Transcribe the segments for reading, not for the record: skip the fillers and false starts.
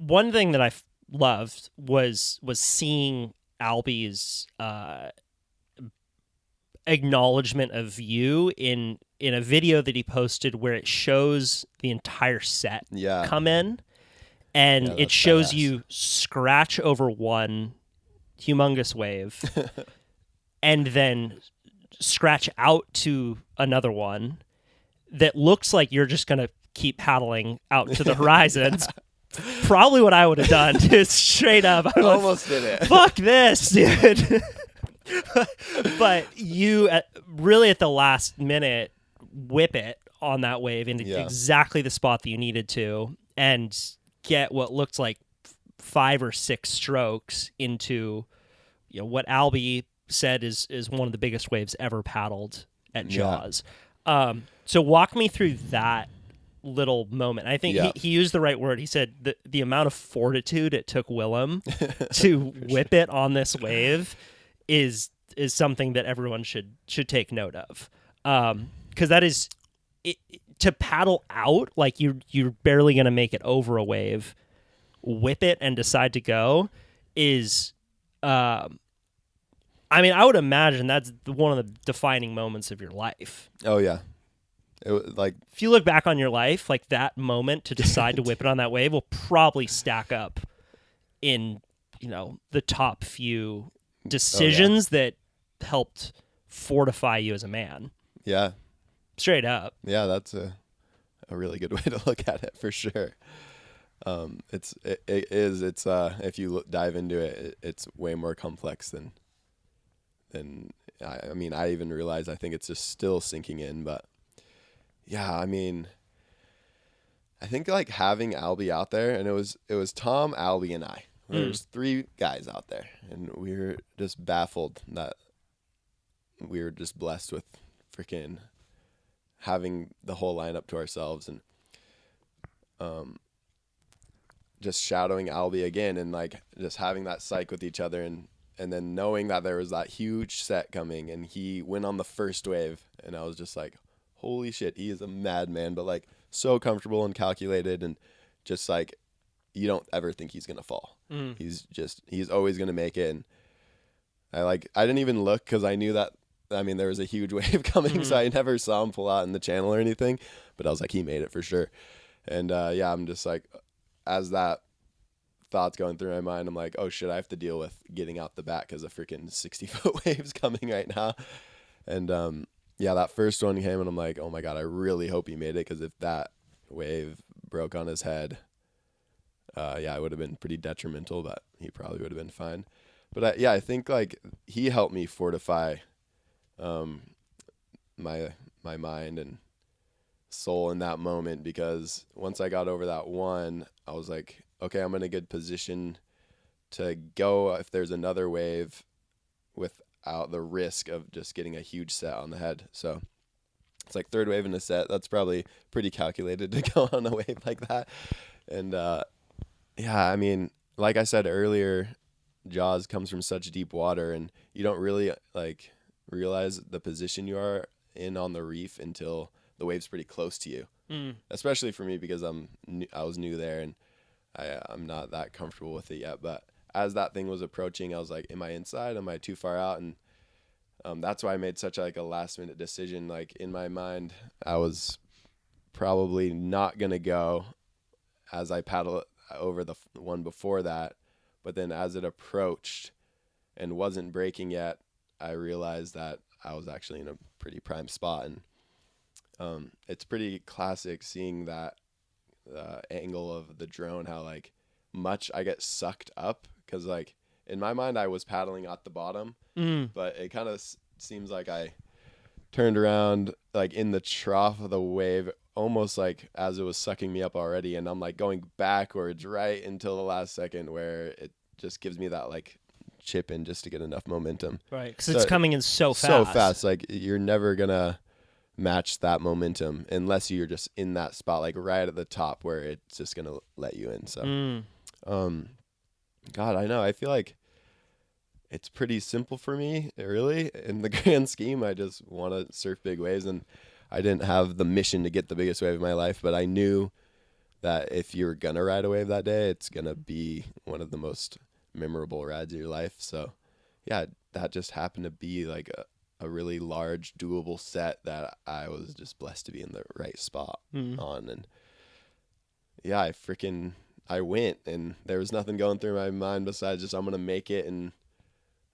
one thing that I loved was seeing Albie's acknowledgement of you in a video that he posted where it shows the entire set come in, and it shows you scratch over one humongous wave and then scratch out to another one that looks like you're just going to keep paddling out to the horizon. It's probably what I would have done. Just straight up. I almost did it. Fuck this, dude. But you really at the last minute whip it on that wave into exactly the spot that you needed to and get what looked like 5 or 6 strokes into what Albie said is one of the biggest waves ever paddled at Jaws. So walk me through that little moment. I think he used the right word. He said the amount of fortitude it took Wilem to whip it on this wave is something that everyone should take note of. Because that is to paddle out like you're barely going to make it over a wave, whip it and decide to go is I would imagine that's one of the defining moments of your life. Oh yeah. It was like, if you look back on your life, like that moment to decide to whip it on that wave will probably stack up in, the top few decisions that helped fortify you as a man. Yeah. Straight up. Yeah, that's a really good way to look at it for sure. It is if you dive into it, it's way more complex than I even realize. I think it's just still sinking in, but yeah, I think like having Albie out there, and it was Tom, Albie, and I. There's 3 guys out there, and we were just baffled that we were just blessed with freaking having the whole lineup to ourselves, and just shadowing Albie again, and like just having that psych with each other, and then knowing that there was that huge set coming, and he went on the first wave, and I was just like, holy shit, he is a madman, but like so comfortable and calculated, and just like you don't ever think he's gonna fall. He's always gonna make it. And I didn't even look because I knew that there was a huge wave coming, so I never saw him pull out in the channel or anything. But I was like, he made it for sure. And I'm just like, as that thought's going through my mind, I'm like, oh shit, I have to deal with getting out the back because a freaking 60-foot wave's coming right now. And that first one came, and I'm like, oh my God, I really hope he made it, because if that wave broke on his head, it would have been pretty detrimental, but he probably would have been fine. But I think like he helped me fortify my mind and soul in that moment, because once I got over that one, I was like, okay, I'm in a good position to go if there's another wave without the risk of just getting a huge set on the head. So it's like 3rd wave in a set. That's probably pretty calculated to go on a wave like that. And like I said earlier, Jaws comes from such deep water, and you don't really like realize the position you are in on the reef until the wave's pretty close to you. Especially for me, because I was new there, and I'm not that comfortable with it yet. But as that thing was approaching, I was like, am I inside? Am I too far out? And that's why I made such like a last minute decision. Like in my mind, I was probably not gonna go as I paddle over the one before that, but then as it approached and wasn't breaking yet, I realized that I was actually in a pretty prime spot. And it's pretty classic seeing that angle of the drone, how like much I get sucked up, because like in my mind I was paddling at the bottom, but it kind of seems like I turned around like in the trough of the wave, almost like as it was sucking me up already, and I'm like going backwards right until the last second, where it just gives me that like chip in just to get enough momentum. Right, because it's coming in so fast. Like you're never gonna match that momentum unless you're just in that spot, like right at the top, where it's just gonna let you in. So, God, I know. I feel like it's pretty simple for me, really, in the grand scheme. I just want to surf big waves, and I didn't have the mission to get the biggest wave of my life, but I knew that if you're gonna ride a wave that day, it's gonna be one of the most memorable rides of your life. So yeah, that just happened to be like a really large doable set that I was just blessed to be in the right spot on. And yeah, I went, and there was nothing going through my mind besides just I'm gonna make it, and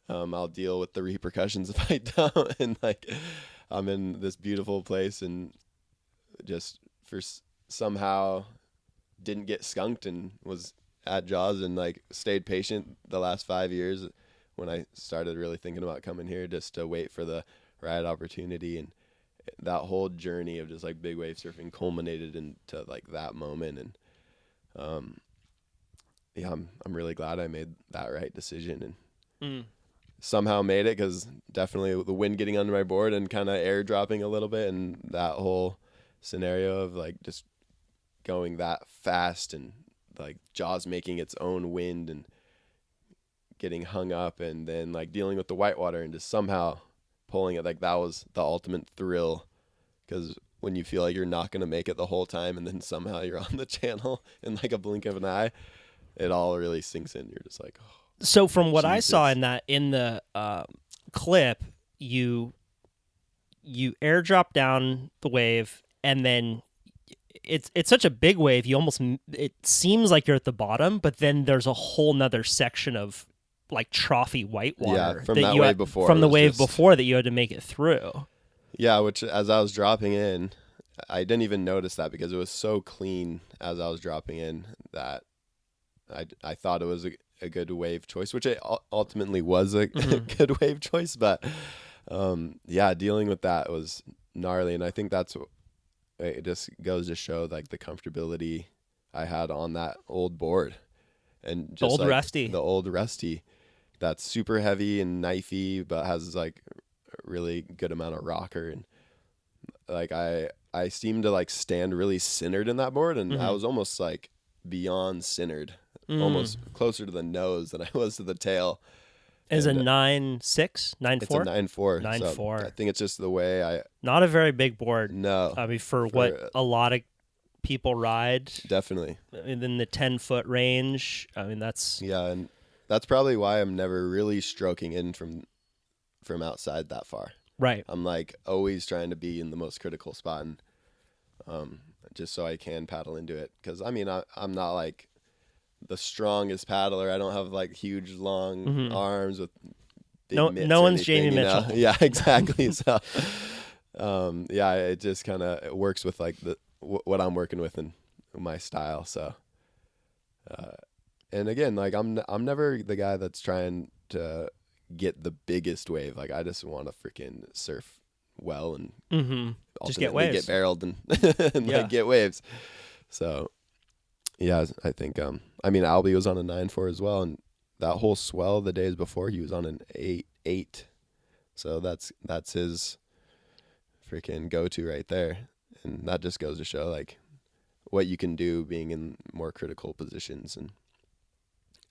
I'll deal with the repercussions if I don't. And like I'm in this beautiful place, and just somehow didn't get skunked and was at Jaws, and like stayed patient the last 5 years when I started really thinking about coming here, just to wait for the ride opportunity. And that whole journey of just like big wave surfing culminated into like that moment. And yeah, I'm really glad I made that right decision, and somehow made it, because definitely the wind getting under my board and kind of airdropping a little bit, and that whole scenario of like just going that fast, and like Jaws making its own wind and getting hung up, and then like dealing with the whitewater and just somehow pulling it, like that was the ultimate thrill. Because when you feel like you're not going to make it the whole time, and then somehow you're on the channel in like a blink of an eye, it all really sinks in. You're just like, oh, so from what Jesus. I saw in the clip, you airdrop down the wave, and then it's such a big wave, it seems like you're at the bottom, but then there's a whole nother section of like trophy whitewater from that wave before, from the wave before that you had to make it through. Yeah, which as I was dropping in, I didn't even notice that, because it was so clean as I was dropping in that I thought it was a good wave choice, which it ultimately was a good wave choice. But yeah, dealing with that was gnarly, and I think it just goes to show like the comfortability I had on that old board, and just the old Rusty, that's super heavy and knifey, but has like a really good amount of rocker. And like I seemed to like stand really centered in that board, and I was almost like beyond centered, almost closer to the nose than I was to the tail. Is a 9.6, 9.4? It's a 9.4. 9.4. So I think it's just the way not a very big board. No. I mean, for what a lot of people ride. Definitely. In the 10-foot range. I mean, that's... Yeah, and that's probably why I'm never really stroking in from outside that far. Right. I'm like always trying to be in the most critical spot, and just so I can paddle into it. Because I mean, I'm not like the strongest paddler. I don't have like huge long arms with big mitts no or one's anything, Jamie Mitchell. Yeah, exactly. So yeah, it just kind of it works with like what I'm working with and my style. So and again, like I'm never the guy that's trying to get the biggest wave. Like I just want to freaking surf well and just get waves, get barreled and, like get waves. So yeah, I think I mean Albie was on a 9.4 as well, and that whole swell the days before he was on an 8.8. So that's his freaking go-to right there, and that just goes to show like what you can do being in more critical positions. And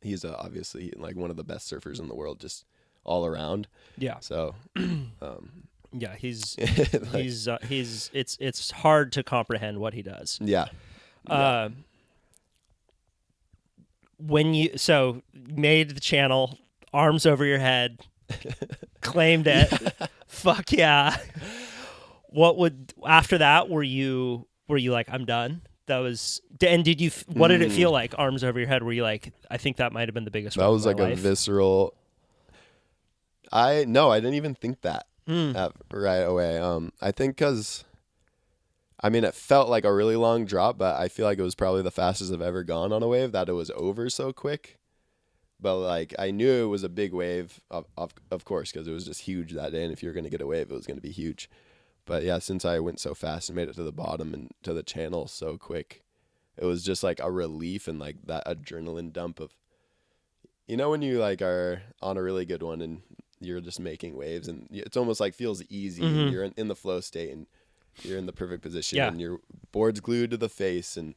he's obviously like one of the best surfers in the world, just all around. Yeah. So yeah, he's it's hard to comprehend what he does. Yeah. When you made the channel, arms over your head, claimed it. Fuck yeah. After that, were you like, I'm done? That was, and did you, what did it feel like, arms over your head? Were you like, I think that might've been the biggest one that was of my like life? A visceral, I didn't even think that right away. I think because, I mean, it felt like a really long drop, but I feel like it was probably the fastest I've ever gone on a wave, that it was over so quick. But like, I knew it was a big wave, of course, because it was just huge that day. And if you were going to get a wave, it was going to be huge. But yeah, since I went so fast and made it to the bottom and to the channel so quick, it was just like a relief and like that adrenaline dump of, you know, when you like are on a really good one and you're just making waves, and it's almost like feels easy. And you're in the flow state, and you're in the perfect position, and your board's glued to the face, and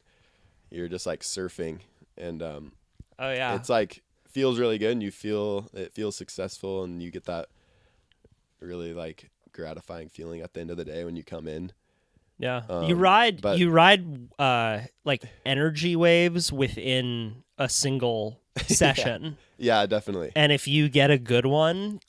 you're just like surfing. And oh yeah, it's like feels really good, and it feels successful, and you get that really like gratifying feeling at the end of the day when you come in. Yeah. You ride like energy waves within a single session. Yeah, definitely. And if you get a good one,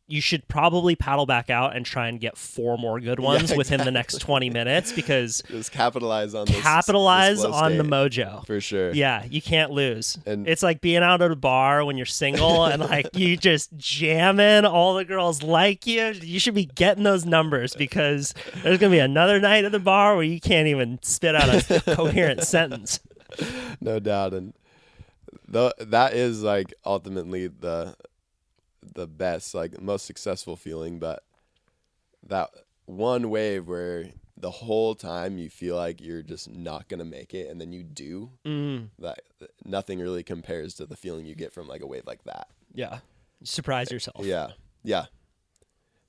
you should probably paddle back out and try and get 4 more good ones within the next 20 minutes, because just capitalize on the mojo for sure. Yeah, you can't lose. And it's like being out at a bar when you're single and like you just jamming, all the girls like you. You should be getting those numbers, because there's gonna be another night at the bar where you can't even spit out a coherent sentence. No doubt. And that is like ultimately the best, like most successful feeling. But that one wave where the whole time you feel like you're just not gonna make it, and then you do, that nothing really compares to the feeling you get from like a wave like that. Yeah, you surprise yourself. Yeah